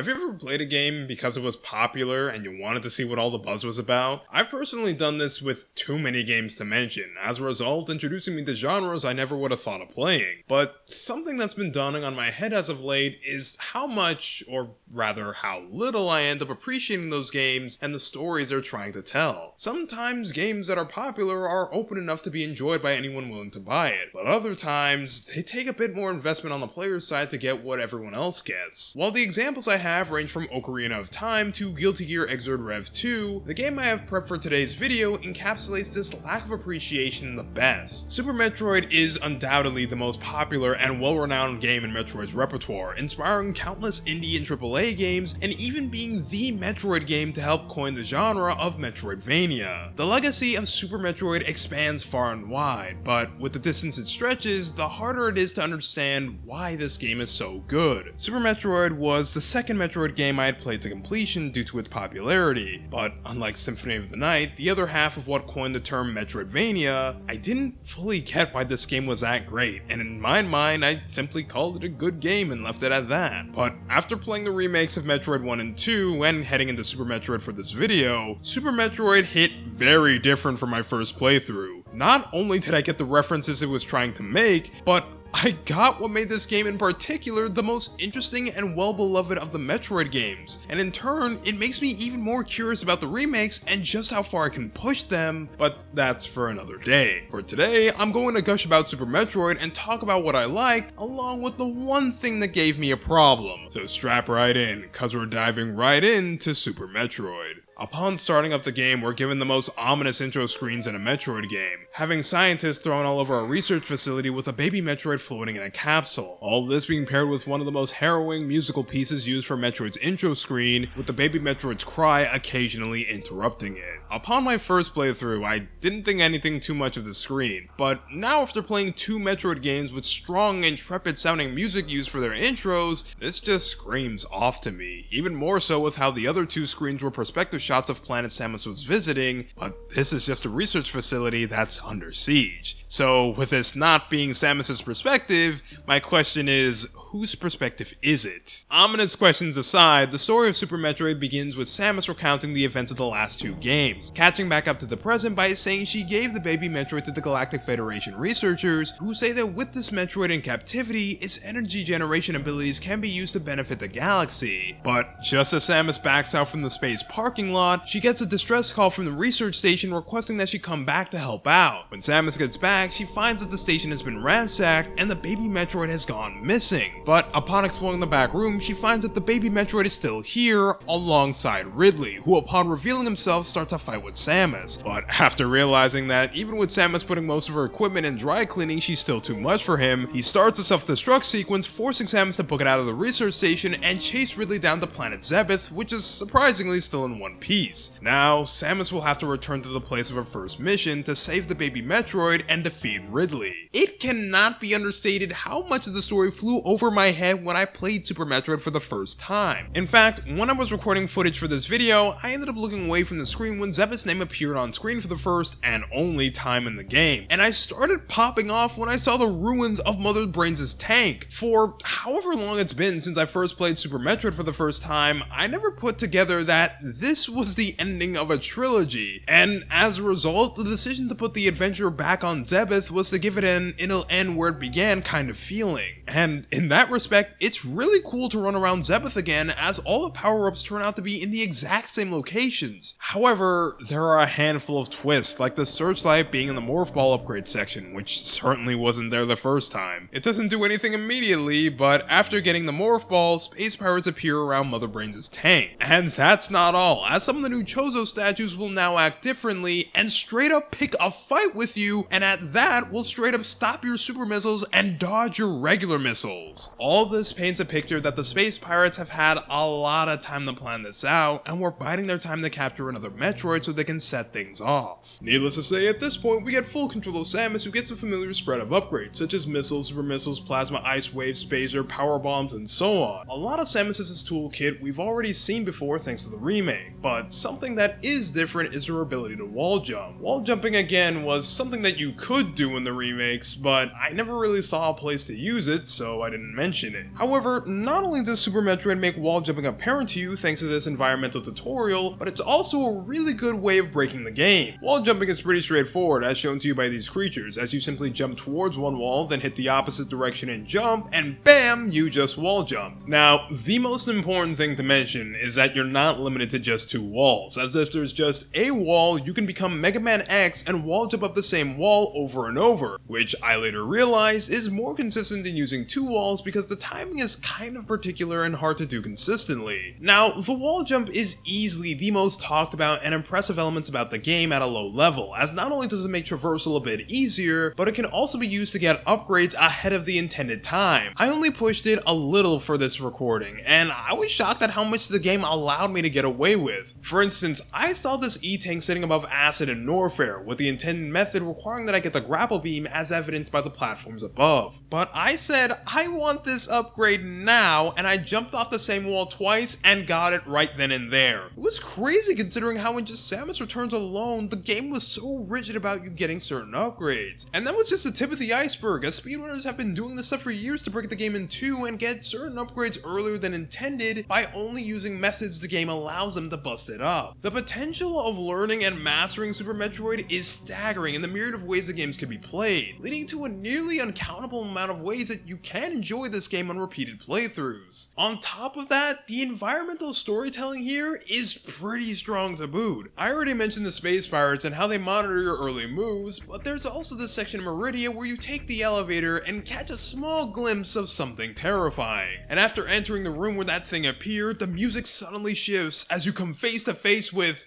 Have you ever played a game because it was popular and you wanted to see what all the buzz was about? I've personally done this with too many games to mention, as a result introducing me to genres I never would have thought of playing. But something that's been dawning on my head as of late is how much, or rather how little, I end up appreciating those games and the stories they're trying to tell. Sometimes games that are popular are open enough to be enjoyed by anyone willing to buy it, but other times they take a bit more investment on the player's side to get what everyone else gets. While the examples I have range from Ocarina of Time to Guilty Gear Xrd Rev 2, the game I have prepped for today's video encapsulates this lack of appreciation the best. Super Metroid is undoubtedly the most popular and well-renowned game in Metroid's repertoire, inspiring countless indie and AAA games, and even being the Metroid game to help coin the genre of Metroidvania. The legacy of Super Metroid expands far and wide, but with the distance it stretches, the harder it is to understand why this game is so good. Super Metroid was the second Metroid game I had played to completion due to its popularity, but unlike Symphony of the Night, the other half of what coined the term Metroidvania, I didn't fully get why this game was that great, and in my mind I simply called it a good game and left it at that. But after playing the remakes of Metroid 1 and 2 and heading into Super Metroid for this video, Super Metroid hit very different from my first playthrough. Not only did I get the references it was trying to make, but I got what made this game in particular the most interesting and well-beloved of the Metroid games, and in turn, it makes me even more curious about the remakes and just how far I can push them, but that's for another day. For today, I'm going to gush about Super Metroid and talk about what I liked, along with the one thing that gave me a problem. So strap right in, cause we're diving right into Super Metroid. Upon starting up the game, we're given the most ominous intro screens in a Metroid game, having scientists thrown all over a research facility with a baby Metroid floating in a capsule. All this being paired with one of the most harrowing musical pieces used for Metroid's intro screen, with the baby Metroid's cry occasionally interrupting it. Upon my first playthrough, I didn't think anything too much of the screen, but now after playing two Metroid games with strong, intrepid sounding music used for their intros, this just screams off to me, even more so with how the other two screens were perspective shots of planet Samus was visiting, but this is just a research facility that's under siege. So with this not being Samus's perspective, my question is, whose perspective is it? Ominous questions aside, the story of Super Metroid begins with Samus recounting the events of the last two games, catching back up to the present by saying she gave the baby Metroid to the Galactic Federation researchers, who say that with this Metroid in captivity, its energy generation abilities can be used to benefit the galaxy. But just as Samus backs out from the space parking lot, she gets a distress call from the research station requesting that she come back to help out. When Samus gets back, she finds that the station has been ransacked and the baby Metroid has gone missing. But upon exploring the back room, she finds that the baby Metroid is still here, alongside Ridley, who upon revealing himself starts a fight with Samus. But after realizing that even with Samus putting most of her equipment in dry cleaning, she's still too much for him, he starts a self-destruct sequence, forcing Samus to book it out of the research station and chase Ridley down to planet Zebeth, which is surprisingly still in one piece. Now, Samus will have to return to the place of her first mission to save the baby Metroid and defeat Ridley. It cannot be understated how much of the story flew over my head when I played Super Metroid for the first time. In fact, when I was recording footage for this video, I ended up looking away from the screen when Zebeth's name appeared on screen for the first and only time in the game, and I started popping off when I saw the ruins of Mother Brains' tank. For however long it's been since I first played Super Metroid for the first time, I never put together that this was the ending of a trilogy, and as a result, the decision to put the adventure back on Zebeth was to give it an "it'll end where it began" kind of feeling. And in that respect, it's really cool to run around Zebeth again, as all the power-ups turn out to be in the exact same locations. However, there are a handful of twists, like the searchlight being in the Morph Ball upgrade section, which certainly wasn't there the first time. It doesn't do anything immediately, but after getting the Morph Ball, space pirates appear around Mother Brains' tank. And that's not all, as some of the new Chozo statues will now act differently and straight up pick a fight with you, and at that will straight up stop your super missiles and dodge your regular missiles. All this paints a picture that the space pirates have had a lot of time to plan this out, and were biding their time to capture another Metroid so they can set things off. Needless to say, at this point we get full control of Samus, who gets a familiar spread of upgrades, such as missiles, super missiles, plasma ice waves, spacer, power bombs, and so on. A lot of Samus's toolkit we've already seen before thanks to the remake, but something that is different is her ability to wall jump. Wall jumping again was something that you could do in the remakes, but I never really saw a place to use it, so I didn't mention it. However, not only does Super Metroid make wall jumping apparent to you thanks to this environmental tutorial, but it's also a really good way of breaking the game. Wall jumping is pretty straightforward as shown to you by these creatures, as you simply jump towards one wall, then hit the opposite direction and jump, and bam, you just wall jumped. Now, the most important thing to mention is that you're not limited to just 2 walls, as if there's just a wall, you can become Mega Man X and wall jump up the same wall over and over, which I later realized is more consistent than using 2 walls because the timing is kind of particular and hard to do consistently. Now, the wall jump is easily the most talked about and impressive elements about the game at a low level, as not only does it make traversal a bit easier, but it can also be used to get upgrades ahead of the intended time. I only pushed it a little for this recording, and I was shocked at how much the game allowed me to get away with. For instance, I saw this E-Tank sitting above Acid and Norfair, with the intended method requiring that I get the grapple beam as evidenced by the platforms above. But I said, I want this upgrade now, and I jumped off the same wall twice and got it right then and there. It was crazy considering how in just Samus Returns alone, the game was so rigid about you getting certain upgrades. And that was just the tip of the iceberg, as speedrunners have been doing this stuff for years to break the game in 2 and get certain upgrades earlier than intended by only using methods the game allows them to bust it up. The potential of learning and mastering Super Metroid is staggering in the myriad of ways the games can be played, leading to a nearly uncountable amount of ways that you can enjoy this game on repeated playthroughs. On top of that, the environmental storytelling here is pretty strong to boot. I already mentioned the Space Pirates and how they monitor your early moves, but there's also this section in Meridia where you take the elevator and catch a small glimpse of something terrifying. And after entering the room where that thing appeared, the music suddenly shifts as you come face to face with...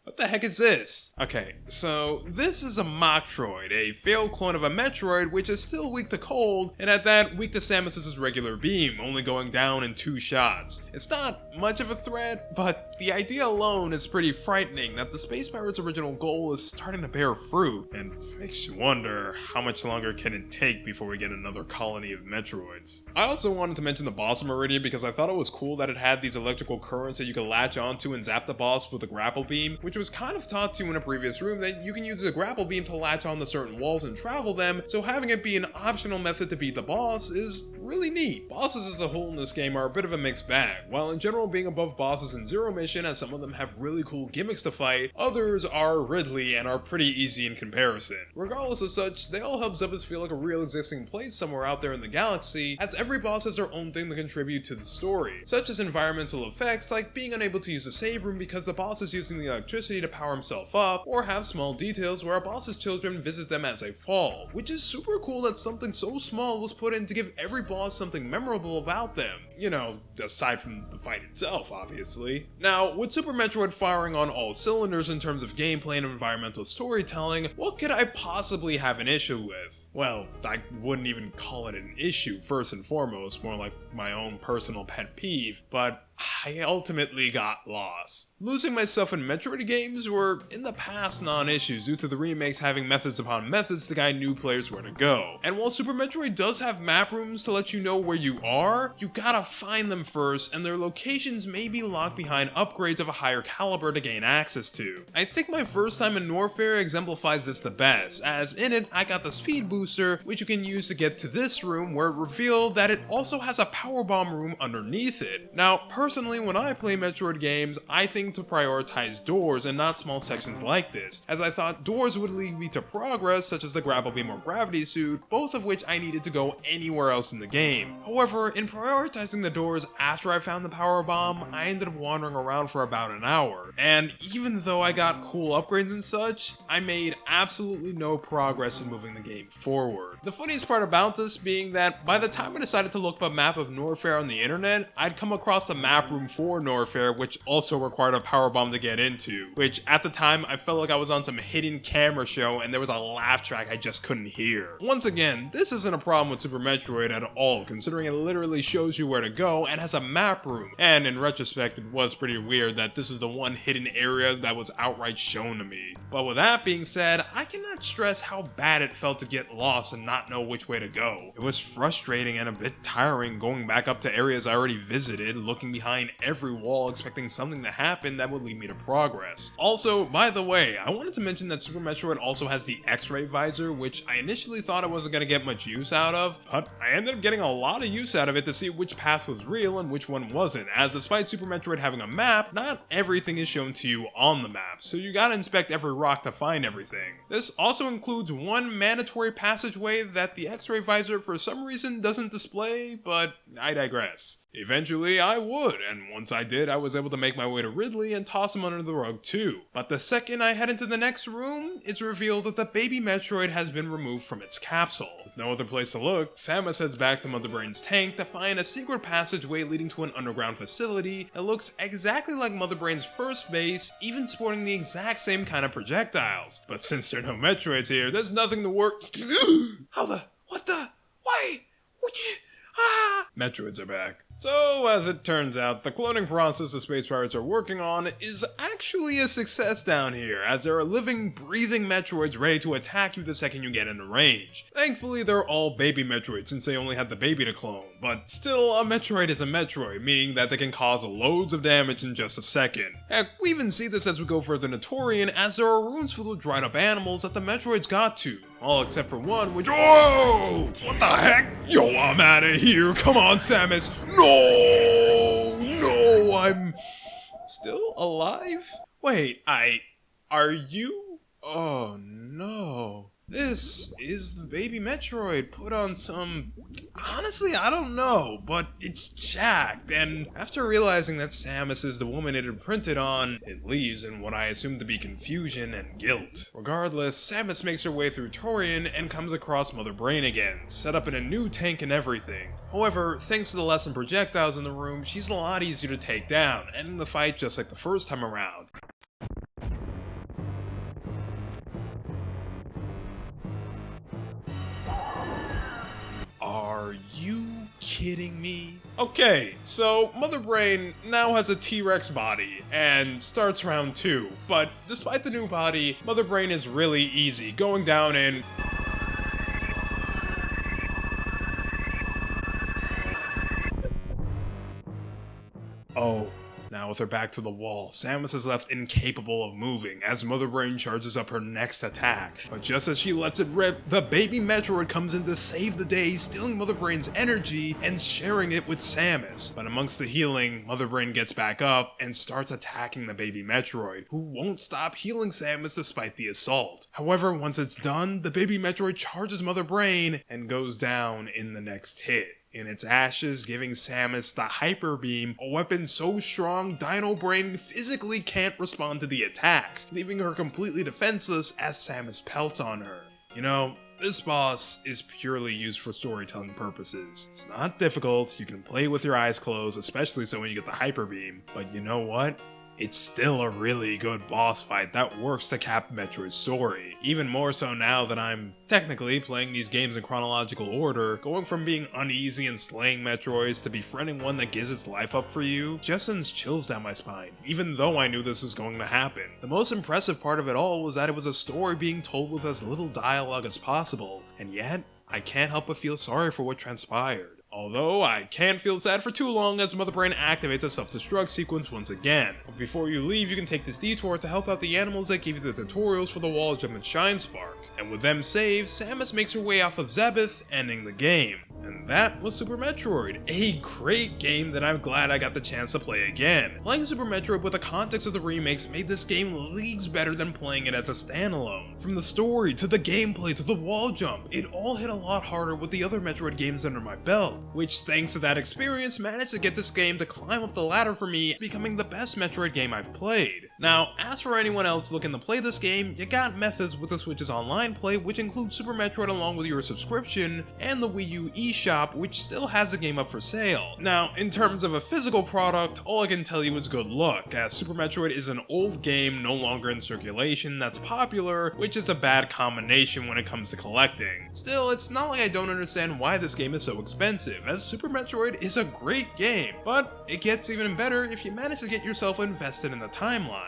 what the heck is this? Okay, so this is a Metroid, a failed clone of a Metroid which is still weak to cold, and at that, weak to Samus's regular beam, only going down in 2 shots. It's not much of a threat, but the idea alone is pretty frightening that the Space Pirates' original goal is starting to bear fruit, and makes you wonder how much longer can it take before we get another colony of Metroids. I also wanted to mention the boss of Meridia because I thought it was cool that it had these electrical currents that you could latch onto and zap the boss with a grapple beam, which was kind of taught to you in a previous room that you can use the grapple beam to latch on to certain walls and travel them, so having it be an optional method to beat the boss is really neat. Bosses as a whole in this game are a bit of a mixed bag. While in general being above bosses in Zero Mission, as some of them have really cool gimmicks to fight, others are Ridley and are pretty easy in comparison. Regardless of such, they all help Zebus feel like a real existing place somewhere out there in the galaxy, as every boss has their own thing to contribute to the story, such as environmental effects like being unable to use the save room because the boss is using the electricity to power himself up, or have small details where a boss's children visit them as they fall, which is super cool that something so small was put in to give every boss something memorable about them. You know, aside from the fight itself, obviously. Now, with Super Metroid firing on all cylinders in terms of gameplay and environmental storytelling, what could I possibly have an issue with? Well, I wouldn't even call it an issue first and foremost, more like my own personal pet peeve, but I ultimately got lost. Losing myself in Metroid games were in the past non-issues due to the remakes having methods upon methods to guide new players where to go. And while Super Metroid does have map rooms to let you know where you are, you gotta find them first, and their locations may be locked behind upgrades of a higher caliber to gain access to. I think my first time in Norfair exemplifies this the best, as in it I got the speed booster, which you can use to get to this room where it revealed that it also has a power bomb room underneath it. Now, personally, when I play Metroid games, I think to prioritize doors and not small sections like this, as I thought doors would lead me to progress such as the grapple beam or gravity suit, both of which I needed to go anywhere else in the game. However, in prioritizing the doors after I found the power bomb, I ended up wandering around for about an hour, and even though I got cool upgrades and such, I made absolutely no progress in moving the game forward. The funniest part about this being that by the time I decided to look up a map of Norfair on the internet, I'd come across a map room for Norfair which also required a power bomb to get into, which at the time I felt like I was on some hidden camera show and there was a laugh track I just couldn't hear. Once again, this isn't a problem with Super Metroid at all, considering it literally shows you where to go and has a map room, and in retrospect it was pretty weird that this is the one hidden area that was outright shown to me. But with that being said, I cannot stress how bad it felt to get lost and not know which way to go. It was frustrating and a bit tiring going back up to areas I already visited, looking behind scanning every wall expecting something to happen that would lead me to progress. Also, by the way, I wanted to mention that Super Metroid also has the X-ray visor, which I initially thought I wasn't going to get much use out of, but I ended up getting a lot of use out of it to see which path was real and which one wasn't, as despite Super Metroid having a map, not everything is shown to you on the map, so you gotta inspect every rock to find everything. This also includes one mandatory passageway that the X-ray visor for some reason doesn't display, but I digress. Eventually, I would, and once I did, I was able to make my way to Ridley and toss him under the rug too. But the second I head into the next room, it's revealed that the baby Metroid has been removed from its capsule. With no other place to look, Samus heads back to Mother Brain's tank to find a secret passageway leading to an underground facility that looks exactly like Mother Brain's first base, even sporting the exact same kind of projectiles. But since there are no Metroids here, there's nothing to work. How the? What the? Why? Metroids are back. So, as it turns out, the cloning process the Space Pirates are working on is actually a success down here, as there are living, breathing Metroids ready to attack you the second you get into range. Thankfully, they're all baby Metroids since they only had the baby to clone, but still, a Metroid is a Metroid, meaning that they can cause loads of damage in just a second. Heck, we even see this as we go further Notorian, as there are rooms filled with dried up animals that the Metroids got to. All except for one, which— Oh! What the heck? Yo, I'm out of here. Come on, Samus. No, I'm still alive? Wait, are you? Oh no. This is the baby Metroid put on some— honestly, I don't know, but it's jacked, and after realizing that Samus is the woman it had printed on, it leaves in what I assume to be confusion and guilt. Regardless, Samus makes her way through Torian and comes across Mother Brain again, set up in a new tank and everything. However, thanks to the lessened projectiles in the room, she's a lot easier to take down, ending the fight just like the first time around. Are you kidding me? Okay, so Mother Brain now has a T-Rex body and starts round 2, but despite the new body, Mother Brain is really easy, going down in— Oh. Now with her back to the wall, Samus is left incapable of moving as Mother Brain charges up her next attack. But just as she lets it rip, the baby Metroid comes in to save the day, stealing Mother Brain's energy and sharing it with Samus. But amongst the healing, Mother Brain gets back up and starts attacking the baby Metroid, who won't stop healing Samus despite the assault. However, once it's done, the baby Metroid charges Mother Brain and goes down in the next hit. In its ashes, giving Samus the Hyper Beam, a weapon so strong Dino Brain physically can't respond to the attacks, leaving her completely defenseless as Samus pelts on her. You know, this boss is purely used for storytelling purposes. It's not difficult, you can play with your eyes closed, especially so when you get the Hyper Beam, but you know what? It's still a really good boss fight that works to cap Metroid's story. Even more so now that I'm technically playing these games in chronological order, going from being uneasy and slaying Metroids to befriending one that gives its life up for you just sends chills down my spine, even though I knew this was going to happen. The most impressive part of it all was that it was a story being told with as little dialogue as possible, and yet, I can't help but feel sorry for what transpired. Although, I can't feel sad for too long as Mother Brain activates a self-destruct sequence once again. But before you leave, you can take this detour to help out the animals that give you the tutorials for the wall jump and shine spark. And with them saved, Samus makes her way off of Zebeth, ending the game. And that was Super Metroid, a great game that I'm glad I got the chance to play again. Playing Super Metroid with the context of the remakes made this game leagues better than playing it as a standalone. From the story, to the gameplay, to the wall jump, it all hit a lot harder with the other Metroid games under my belt, which thanks to that experience managed to get this game to climb up the ladder for me, becoming the best Metroid game I've played. Now, as for anyone else looking to play this game, you got methods with the Switch's online play, which includes Super Metroid along with your subscription, and the Wii U eShop, which still has the game up for sale. Now, in terms of a physical product, all I can tell you is good luck, as Super Metroid is an old game no longer in circulation that's popular, which is a bad combination when it comes to collecting. Still, it's not like I don't understand why this game is so expensive, as Super Metroid is a great game, but it gets even better if you manage to get yourself invested in the timeline.